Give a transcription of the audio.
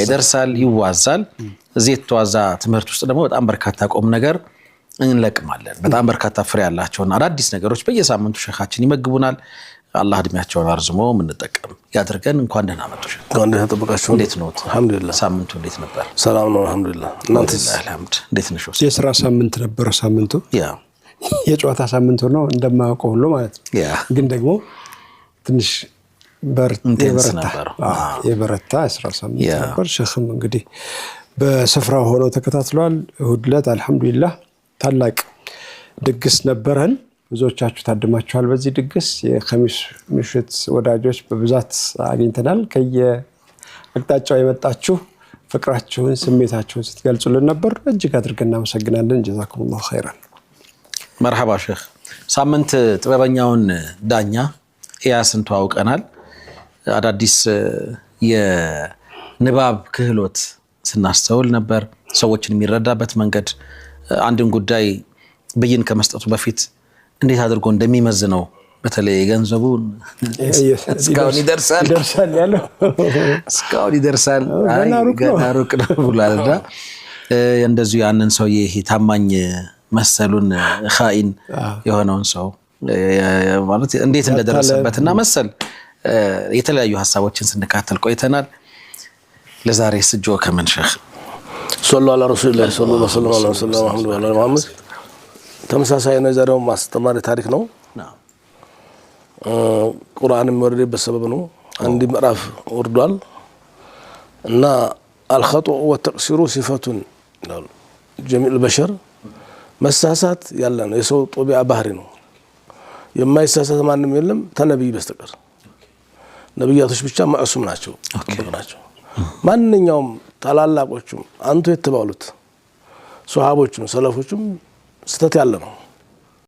ይደርሳል ይዋዛል እዚህ ተዋዛ ትምህርት ውስጥ ደግሞ በጣም በርካታ ቆም ነገር እንለቅማለን በጣም በርካታ ፍሬ ያላቸውና አዳዲስ ነገሮች በየሳምንቱ ሸኻችን ይመግቡናል አላህ እድሜያቸውን አርዝሞ ምንጠቀም ያድርገን እንኳን ደህና መጡ እንኳን ደህና ተጠብቃችሁ እንዴት ነው አልহামዱሊላህ ሳምንቱ እንዴት ነበር ሰላም ነው አልহামዱሊላህ እናንተስ አልহামድ እንዴት ነሽ የሥራ ሳምንት ነበር ሳምንቱ ያ የጨዋታ ሳምንት ነው እንደማያውቀው ሁሉ ማለት ነው ያ ግን ደግሞ ትንሽ የበረታ የሥራ ሳምንት ነበር ሸኽም እንግዲህ በስፍራው ሆኖ ተከታትሏል እሁድ ዕለት አልহামዱሊላህ ታላቅ ድግስ ነበረን ብዙዎቻችሁ ታድማችኋል በዚህ ድግስ የኸሚስ ምሽት ወዳጆች በብዛት አግኝተናል ከየአቅጣጫው የመጣችሁ ፍቅራችሁን ስሜታችሁን ስትገልጹልን ነበር እጅግ አድርገን እናመሰግናለን ጀዛኩሙላሁ ኸይራን መርሐባ ሼኽ ሳምንት ጥበበኛውን ዳኛ ኢያስን ተዋውቀናል አዳዲስ የንባብ ክህሎት ስናስተውል ነበር ሰዎችን የሚረዳበት መንገድ አንድን ጉዳይ ብይን ከመስጠቱ በፊት እንዴት አድርጎ እንደሚመዝነው በተለይ ገንዘቡን እስካሁን ይደርሳል ያለው እስካሁን ይደርሳል ገና ሩቅ ነው ብሏልና እንደዚሁ ያንን ሰው ይሄ ታማኝ መሰሉን ኻኢን የሆነውን ሰው ማለት እንዴት እንደደረሰበትና መሰል የተለያዩ ሐሳቦችን ስንካተል ቆይተናል ለዛሬ ስጆ ከመን ሼኽ صلى الله على رسول الله صلى الله عليه وسلم محمد وعلى محمد ተመሳሳይ ነው ዘረው ማስተማር ታሪክ ነው ቁርአን ወርደ በሰበብ ነው አንድ ምዕራፍ ወርዷል እና الخطأ والتقصير صفة جميع البشر መሳሳት ያለ ነው የሰው ጦቢያ ባህሪ ነው የማይሳሳት ማንንም የለም ተነብይ በስተቀር ነብያቶች ብቻ ማዕሱም ናቸው ተበራቸው ማንኛውም ታላላቆቹም አንቱ የተባሉት ሱሐቦቹም ሰለፎቹም ስተት ያለ ነው